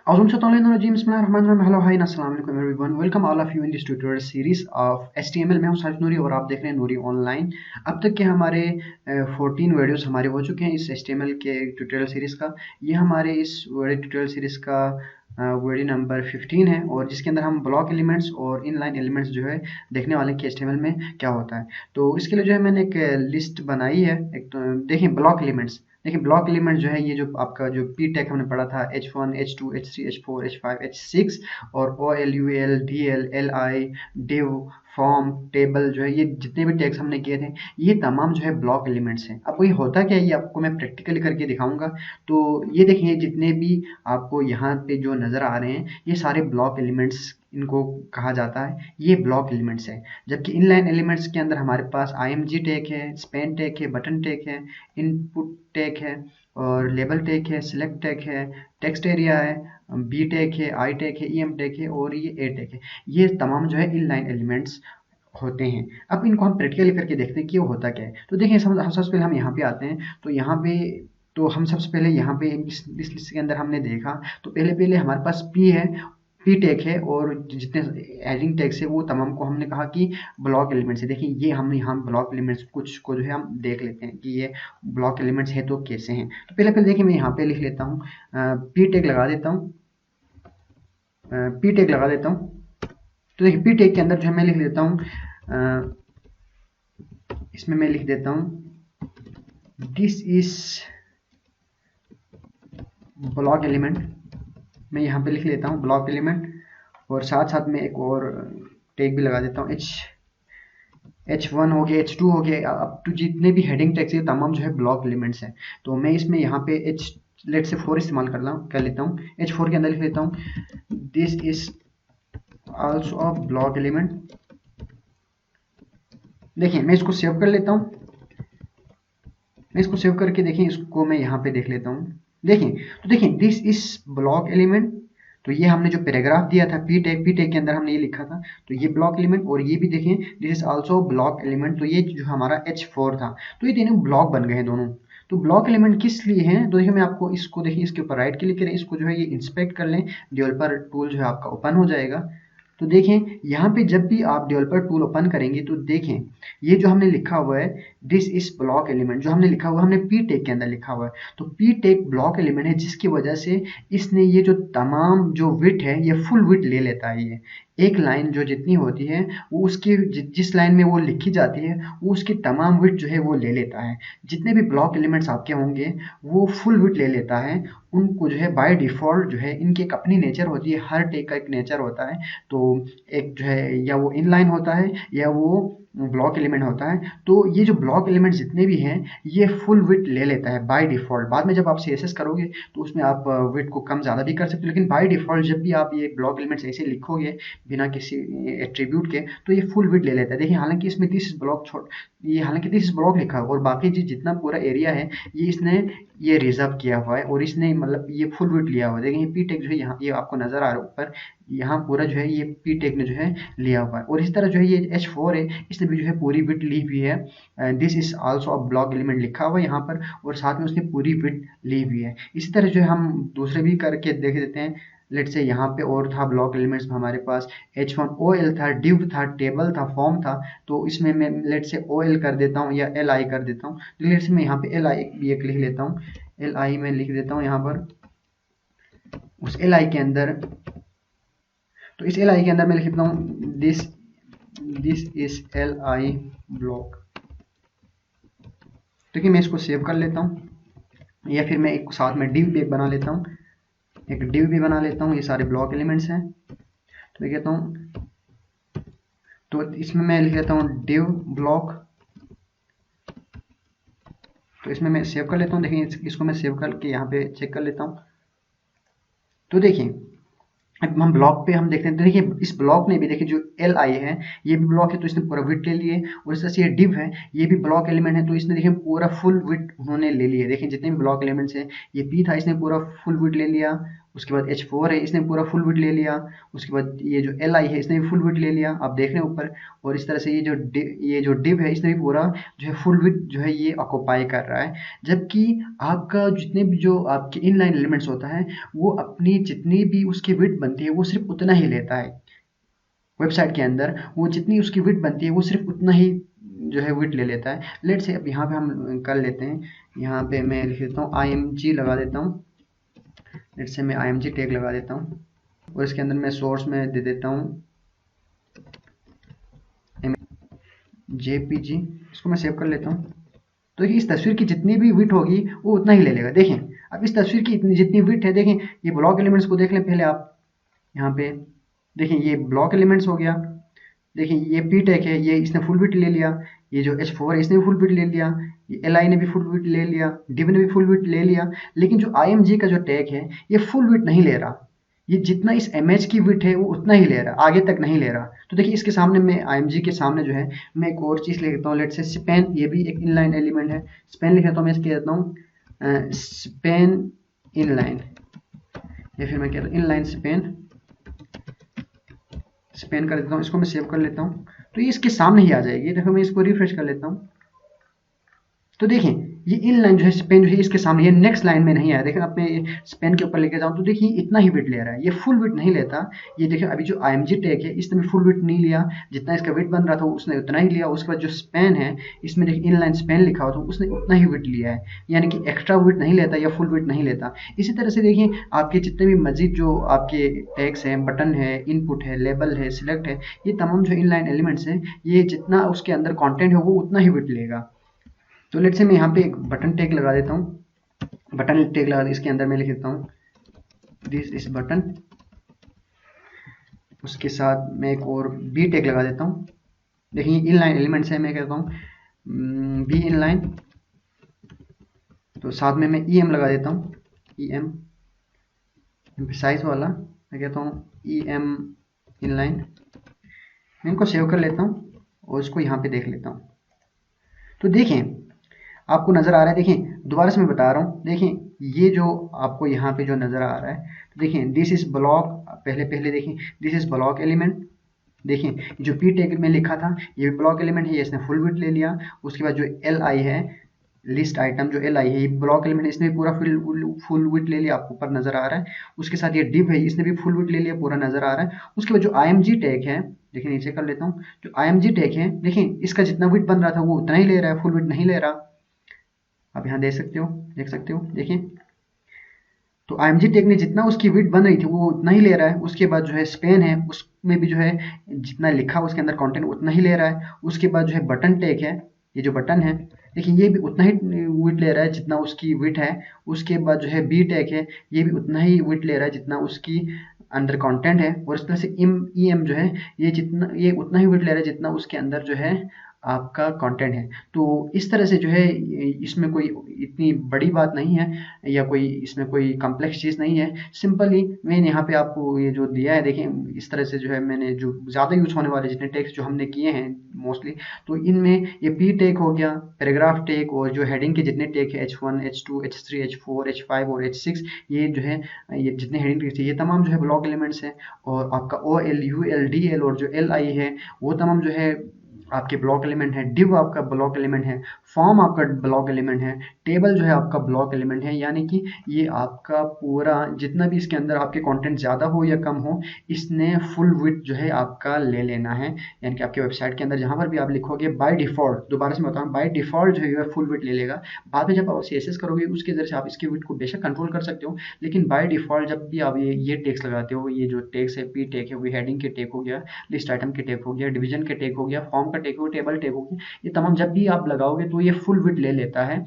Hello, hi, अस्सलाम वालेकुम everyone. Welcome all of you in this tutorial series of HTML. मैं हूं साजिद नूरी और आप देख रहे हैं नूरी ऑनलाइन. अब तक के हमारे 14 वीडियोस हमारे हो चुके हैं इस HTML के ट्यूटोरियल सीरीज का. ये हमारे इस वीडियो ट्यूटोरियल सीरीज का वीडियो नंबर 15 है और जिसके अंदर हम ब्लॉक एलिमेंट्स और इनलाइन एलिमेंट्स जो है देखने वाले हैं कि HTML में क्या होता है. तो इसके लिए जो है मैंने एक लिस्ट बनाई है. एक तो देखें ब्लॉक एलिमेंट्स. देखिए ब्लॉक एलिमेंट जो है ये जो आपका जो पी टेक हमने पढ़ा था H1, H2, H3, H4, H5, H6 और OLUL, DL, LI, div, form, table जो है ये जितने भी टैग्स हमने किए थे ये तमाम जो है ब्लॉक एलिमेंट्स हैं. अब ये होता क्या है ये आपको मैं प्रैक्टिकली करके दिखाऊंगा. तो ये देखिए जितने भी आपको यहाँ पे जो नज़र आ रहे हैं ये सारे ब्लॉक एलिमेंट्स इनको कहा जाता है. ये ब्लॉक एलिमेंट्स है. जबकि इनलाइन एलिमेंट्स के अंदर हमारे पास IMG टैग है, स्पेन टैग है, बटन टैग है, इनपुट टैग है और लेबल टैग है, सिलेक्ट टैग है, टेक्स्ट एरिया है, बी टैग है, आई टैग है, EM टैग है और ये ए टैग है. ये तमाम जो है इनलाइन एलिमेंट्स होते हैं. अब इनको हम प्रैक्टिकली करके देखते हैं कि वो होता क्या है. तो देखिए सबसे पहले हम यहाँ पे आते हैं. तो यहाँ पे तो हम सबसे पहले यहाँ पे इस लिस्ट के अंदर हमने देखा तो पहले पहले हमारे पास पी है, पी टैग है और जितने एडिंग टैग्स है वो तमाम को हमने कहा कि ब्लॉक एलिमेंट्स है. देखिए ये हम यहाँ ब्लॉक एलिमेंट्स कुछ को जो है हम देख लेते हैं कि ये ब्लॉक एलिमेंट्स है तो कैसे हैं. तो पहले पहले देखिए मैं यहाँ पे लिख लेता हूँ, पी टैग लगा देता हूँ, पी टैग लगा देता हूँ. तो देखिए पी टैग के अंदर जो है मैं लिख लेता हूँ, इसमें मैं लिख देता हूँ दिस इज ब्लॉक एलिमेंट. मैं यहाँ पे लिख लेता हूँ ब्लॉक एलिमेंट और साथ साथ में एक और टैग भी लगा देता हूँ H1 हो गया, H2 हो गया, अब तो जितने भी हेडिंग टैग्स है तमाम जो है ब्लॉक एलिमेंट्स हैं. तो मैं इसमें यहाँ पे लेट से 4 इस्तेमाल कर लेता हूँ. H4 के अंदर लिख लेता हूँ this is also a block element. देखिए मैं इसको सेव कर लेता हूँ. मैं इसको सेव करके देखिए इसको मैं यहाँ पे देख लेता हूँ. देखिए तो देखिए दिस इज ब्लॉक एलिमेंट. तो ये हमने जो पैराग्राफ दिया था पी टैग के अंदर हमने ये लिखा था. तो ये ब्लॉक एलिमेंट और ये भी देखें this is also block element. तो ये जो हमारा H4 था तो ये तीनों ब्लॉक बन गए हैं दोनों. तो ब्लॉक एलिमेंट किस लिए हैं तो देखिए मैं आपको इसको देखिए इसके ऊपर राइट क्लिक करें, इसको जो है ये इंस्पेक्ट कर लें. डेवलपर टूल जो है आपका ओपन हो जाएगा. तो देखें यहाँ पे जब भी आप डेवलपर टूल ओपन करेंगे तो देखें ये जो हमने लिखा हुआ है दिस इज ब्लॉक एलिमेंट जो हमने लिखा हुआ है हमने पी टैग के अंदर लिखा हुआ है. तो पी टैग ब्लॉक एलिमेंट है जिसकी वजह से इसने ये जो तमाम जो विड्थ है ये फुल विड्थ ले लेता है. ये एक लाइन जो जितनी होती है वो उसकी जिस लाइन में वो लिखी जाती है वो उसकी तमाम विड्थ जो है वो ले लेता है. जितने भी ब्लॉक एलिमेंट्स आपके होंगे वो फुल विड्थ ले लेता है. उनको जो है बाय डिफ़ॉल्ट जो है इनकी एक अपनी नेचर होती है. हर टैग का एक नेचर होता है. तो एक जो है या वो इनलाइन होता है या वो ब्लॉक एलिमेंट होता है. तो ये जो ब्लॉक एलिमेंट जितने भी हैं ये फुल विड्थ ले लेता है बाय डिफ़ॉल्ट. बाद में जब आप CSS करोगे तो उसमें आप विड्थ को कम ज़्यादा भी कर सकते हो, लेकिन बाय डिफ़ॉल्ट जब भी आप ये ब्लॉक एलिमेंट्स ऐसे लिखोगे बिना किसी एट्रीब्यूट के तो ये फुल विड्थ ले लेता है. देखिए हालांकि इसमें दिस ब्लॉक ये हालांकि दिस ब्लॉक लिखा है और बाकी जितना पूरा एरिया है ये इसने ये रिजर्व किया हुआ है और इसने मतलब ये फुल विड्थ लिया हुआ है. देखिए पी टैग जो है यहाँ ये आपको नजर आ रहा है ऊपर, यहाँ पूरा जो है ये पी टैग ने जो है लिया हुआ है. और इस तरह जो है ये H4 है इसने भी जो है पूरी विड्थ ली हुई है. This is also a block element लिखा हुआ है यहाँ पर और साथ में उसने पूरी विड्थ ली हुई है. इसी तरह जो है हम दूसरे भी करके देख देते हैं. लेट से यहाँ पे और था ब्लॉक एलिमेंट्स में हमारे पास H1 OL था, div था, टेबल था, फॉर्म था. तो इसमें मैं लेट से OL कर देता हूँ या LI कर देता हूँ. लेट से मैं यहाँ पे LI भी एक लिख लेता हूँ. LI में लिख देता हूँ यहाँ पर उस LI के अंदर. तो इस LI के अंदर मैं लिख देता हूँ दिस इज LI ब्लॉक. तो कि मैं इसको सेव कर लेता हूँ या फिर मैं एक साथ में div भी एक बना लेता हूँ. एक div भी बना लेता हूँ. ये सारे ब्लॉक एलिमेंट्स हैं. तो मैं कहता हूँ तो इसमें मैं लिख लेता हूँ div ब्लॉक. तो इसमें मैं सेव कर लेता हूँ. देखिए इसको मैं सेव करके यहाँ पे चेक कर लेता हूँ. तो देखिए अब हम ब्लॉक पे हम देखते हैं. देखिए इस ब्लॉक ने भी देखिए जो LI है ये भी ब्लॉक है तो इसने पूरा विड्थ ले लिए. और इस तरह से ये div है ये भी ब्लॉक एलिमेंट है तो इसने देखिए पूरा फुल विड्थ उन्होंने ले लिया. देखिए जितने भी ब्लॉक एलिमेंट्स हैं ये P था इसने पूरा फुल विड्थ ले लिया उसके बाद H4 है, इसने पूरा फुल विड्थ ले लिया। उसके बाद ये जो Li है इसने भी फुल विड्थ ले लिया, आप देख रहे हैं ऊपर। और इस तरह से ये जो div है इसने भी पूरा जो है फुल विड्थ जो है ये ऑक्यूपाई कर रहा है। जबकि आपका जितने भी जो आपके इनलाइन एलिमेंट्स होता है वो अपनी जितनी भी उसकी विड्थ बनती है वो सिर्फ उतना ही लेता है। वेबसाइट के अंदर वो जितनी उसकी विड्थ बनती है वो सिर्फ उतना ही जो है विड्थ ले लेता है। लेट्स से अब यहाँ पे हम कर लेते हैं, यहाँ पे मैं लिख देता हूँ img लगा देता हूँ। लेट्स से मैं img टैग लगा देता हूँ और इसके अंदर मैं सोर्स में दे देता हूँ jpg। इसको मैं सेव कर लेता हूँ। तो इस तस्वीर की जितनी भी विड्थ होगी वो उतना ही ले लेगा। देखें अब इस तस्वीर की जितनी विड्थ है, देखें ये ब्लॉक एलिमेंट्स को देख लें पहले आप। यहाँ पे देखें ये ब्लॉक एलिमेंट्स हो गया। देखें ये पी टैग है, ये इसने फुल विड्थ ले लिया। ये जो H4 है इसने भी फुल विड्थ ले लिया। ये Li ने भी फुल विड्थ ले लिया, div ने भी फुल विड्थ ले लिया। लेकिन जो img का जो टैग है ये फुल विड्थ नहीं ले रहा। ये जितना इस image की विड्थ है वो उतना ही ले रहा, आगे तक नहीं ले रहा। तो देखिए इसके सामने मैं img के सामने जो है मैं एक और चीज़ लिख देता हूँ। लेट्स से स्पेन, ये भी एक इनलाइन एलिमेंट है। स्पेन लिख देता हूँ, मैं इसके देता हूँ स्पेन इनलाइन, या फिर मैं कहता हूँ इनलाइन स्पेन कर देता हूँ। इसको मैं सेव कर लेता हूँ तो ये इसके सामने ही आ जाएगी। देखो मैं इसको रिफ्रेश कर लेता हूँ तो देखें ये इन लाइन जो है स्पेन जो है इसके सामने, ये नेक्स्ट लाइन में नहीं आया। देखें अब मैं स्पेन के ऊपर लेके जाऊँ तो देखिए इतना ही विड्थ ले रहा है, ये फुल विड्थ नहीं लेता। ये देखिए अभी जो img टैग है इसने भी फुल विड्थ नहीं लिया, जितना इसका विड्थ बन रहा था उसने उतना ही लिया। उसके बाद जो स्पेन है इसमें देखिए इन लाइन स्पेन लिखा हुआ था उसने उतना ही विड्थ लिया है, यानी कि एक्स्ट्रा विड्थ नहीं लेता या फुल विड्थ नहीं लेता। इसी तरह से देखिए आपके जितने भी मजीद जो आपके टैग्स हैं, बटन है, इनपुट है, लेबल है, सिलेक्ट है, ये तमाम जो इन लाइन एलिमेंट्स हैं ये जितना उसके अंदर कॉन्टेंट है वो उतना ही विड्थ लेगा। तो लेट्स से मैं यहाँ पे एक बटन टैग लगा देता हूँ। बटन टैग लगा, इसके अंदर मैं लिख देता हूँ दिस इज बटन। उसके साथ मैं एक और बी टैग लगा देता हूँ। देखिए इनलाइन एलिमेंट्स है, मैं कहता हूँ बी इनलाइन। तो साथ में मैं em लगा देता हूँ, em एम्फसाइज वाला। मैं कहता हूँ em इनलाइन। मैं इनको सेव कर लेता हूँ और इसको यहाँ पे देख लेता हूँ। तो देखें आपको नज़र आ रहा है, देखें दोबारा से मैं बता रहा हूँ, देखें ये जो आपको यहाँ पे जो नज़र आ रहा है, तो देखें दिस इज ब्लॉक, पहले देखें दिस इज ब्लॉक एलिमेंट। देखें जो पी टैग में लिखा था ये ब्लॉक एलिमेंट है, ये इसने फुल विड्थ ले लिया। उसके बाद जो Li है लिस्ट आइटम जो Li है ये ब्लॉक एलिमेंट, इसने पूरा फुल विड्थ ले लिया, आपको ऊपर नज़र आ रहा है। उसके साथ ये div है, इसने भी फुल विड्थ ले लिया, पूरा नज़र आ रहा है। उसके बाद जो img टैग है, देखिए नीचे कर लेता हूँ, जो img टैग है देखें इसका जितना विड्थ बन रहा था वो उतना ही ले रहा है, फुल विड्थ नहीं ले रहा। आप यहाँ देख सकते हो देखिए। तो img टैग ने जितना उसकी विड्थ बन रही थी वो उतना ही ले रहा है। उसके बाद जो है स्पेन है उसमें भी जो है जितना लिखा उसके अंदर कंटेंट उतना ही ले रहा है। उसके बाद जो है बटन टैग है, ये जो बटन है देखिए ये भी उतना ही विड्थ ले रहा है जितना उसकी विड्थ है। उसके बाद जो है बी टैग है ये भी उतना ही विड्थ ले रहा है जितना उसकी अंदर कंटेंट है। और इस तरह से em जो है ये उतना ही विड्थ ले रहा है जितना उसके अंदर जो है आपका कंटेंट है। तो इस तरह से जो है इसमें कोई इतनी बड़ी बात नहीं है या कोई इसमें कोई कॉम्प्लेक्स चीज़ नहीं है। सिंपली मैंने यहाँ पे आपको ये जो दिया है, देखें इस तरह से जो है मैंने जो ज़्यादा यूज होने वाले जितने टैग्स जो हमने किए हैं मोस्टली, तो इनमें ये पी टैग हो गया, पैराग्राफ टैग, और जो हेडिंग के जितने टैग है H1 H2 H3 H4 H5 और H6, ये जो है ये जितने हेडिंग टैग्स ये तमाम जो है ब्लॉक एलिमेंट्स हैं। और आपका OL UL DL और जो LI है वो तमाम जो है आपके ब्लॉक एलिमेंट है। div आपका ब्लॉक एलिमेंट है, फॉर्म आपका ब्लॉक एलिमेंट है, टेबल जो है आपका ब्लॉक एलिमेंट है। यानी कि ये आपका पूरा जितना भी इसके अंदर आपके कंटेंट ज़्यादा हो या कम हो इसने फुल विड्थ जो है आपका ले लेना है। यानी कि आपके वेबसाइट के अंदर जहाँ पर भी आप लिखोगे बाय डिफ़ॉल्ट, दोबारा से मैं बताऊँ, बाय डिफ़ॉल्ट जो है फुल विड्थ ले लेगा। बाद में जब आप CSS करोगे उसके ज़रिए से आप इसकी विड्थ को बेशक कंट्रोल कर सकते हो, लेकिन बाय डिफ़ॉल्ट जब भी आप ये टैग्स लगाते हो, ये जो टैग्स है पी टैग है, वो हेडिंग के टैग हो गया, लिस्ट आइटम के टैग हो गया, डिवीजन के टैग हो गया, फॉर्म का टैग हो, टेबल टैग हो गया, ये तमाम जब भी आप लगाओगे तो ये फुल विड्थ ले लेता है।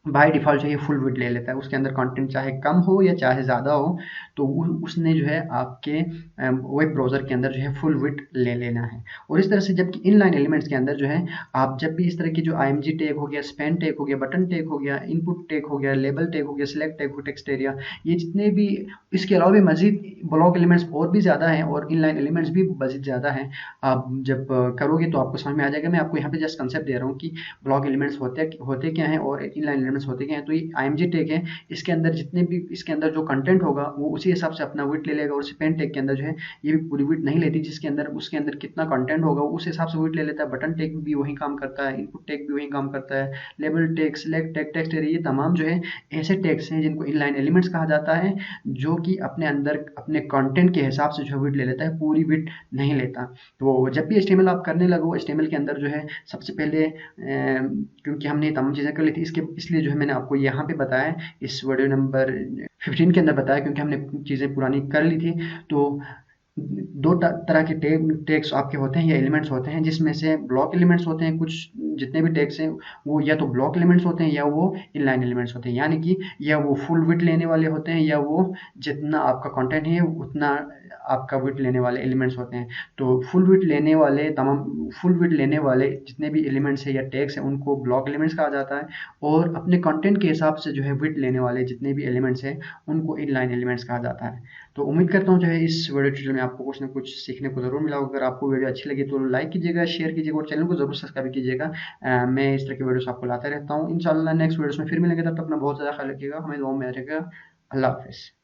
बाय डिफ़ॉल्ट जो है फुल विड्थ ले लेता है। उसके अंदर कंटेंट चाहे कम हो या चाहे ज़्यादा हो, तो उसने जो है आपके वेब ब्राउज़र के अंदर जो है फुल विड्थ ले लेना है। और इस तरह से जबकि इनलाइन एलिमेंट्स के अंदर जो है आप जब भी इस तरह की जो img टैग हो गया, स्पेन टैग हो गया, बटन टैग हो गया, इनपुट टैग हो गया, लेबल टैग हो गया, सिलेक्ट टैग हो, टेक्स्ट एरिया, ये जितने भी इसके अलावा भी मजीद ब्लॉक एलिमेंट्स और भी ज़्यादा हैं और इनलाइन एलिमेंट्स भी मजीद ज़्यादा हैं। आप जब करोगे तो आपको समझ में आ जाएगा। मैं आपको यहाँ पे जस्ट कंसेप्ट दे रहा हूँ कि ब्लॉक एलिमेंट्स होते क्या हैं और इनलाइन एलिमेंट्स एलिमेंट्स होते हैं। तो ये IMG टैग है, इसके अंदर जितने भी इसके अंदर जो कंटेंट होगा वो उसी हिसाब से अपना वेट ले लेगा। और स्पेन टैग के अंदर जो है ये भी पूरी वेट नहीं लेती, जिसके अंदर उसके अंदर कितना कंटेंट होगा उस हिसाब से वेट ले लेता है। बटन टैग भी वही काम करता है, इनपुट टैग भी वही काम करता है, label tag, select tag, text area, ये तमाम जो है ऐसे टैग्स हैं जिनको इनलाइन एलिमेंट्स कहा जाता है, जो कि अपने अंदर अपने कंटेंट के हिसाब से जो वेट ले लेता है, पूरी वेट नहीं लेता। तो जब भी HTML आप करने लगो, HTML के अंदर जो है सबसे पहले क्योंकि हमने तमाम चीज़ें कर ली थी, इसलिए जो है मैंने आपको यहाँ पे बताया, इस वीडियो नंबर 15 के अंदर बताया, क्योंकि हमने चीज़ें पुरानी कर ली थी। तो दो तरह के टैग्स आपके होते हैं या एलिमेंट्स होते हैं, जिसमें से ब्लॉक एलिमेंट्स होते हैं। कुछ जितने भी टैग्स हैं वो या तो ब्लॉक एलिमेंट्स होते हैं या वो इनलाइन एलिमेंट्स होते हैं, यानी कि या वो फुल विड्थ लेने वाले होते हैं या वो जितना आपका कंटेंट है उतना आपका विड्थ लेने वाले एलिमेंट्स होते हैं। तो फुल विड्थ लेने वाले जितने भी एलिमेंट्स है या टैग्स हैं उनको ब्लॉक एलिमेंट्स कहा जाता है, और अपने कंटेंट के हिसाब से जो है विड्थ लेने वाले जितने भी एलिमेंट्स हैं उनको इनलाइन एलिमेंट्स कहा जाता है। तो उम्मीद करता हूँ जो है इस वीडियो ट्यूटोरियल में आपको कुछ ना कुछ सीखने को जरूर मिला होगा। अगर आपको वीडियो अच्छी लगी तो लाइक कीजिएगा, शेयर कीजिएगा और चैनल को जरूर सब्सक्राइब कीजिएगा। मैं इस तरह की वीडियोस आपको लाता रहता हूँ। इंशाल्लाह नेक्स्ट वीडियोस में फिर मिलेंगे, तब तक अपना बहुत ज़्यादा ख्याल रखिएगा, हमें दुआ में रखिएगा। अल्लाह हाफिज़।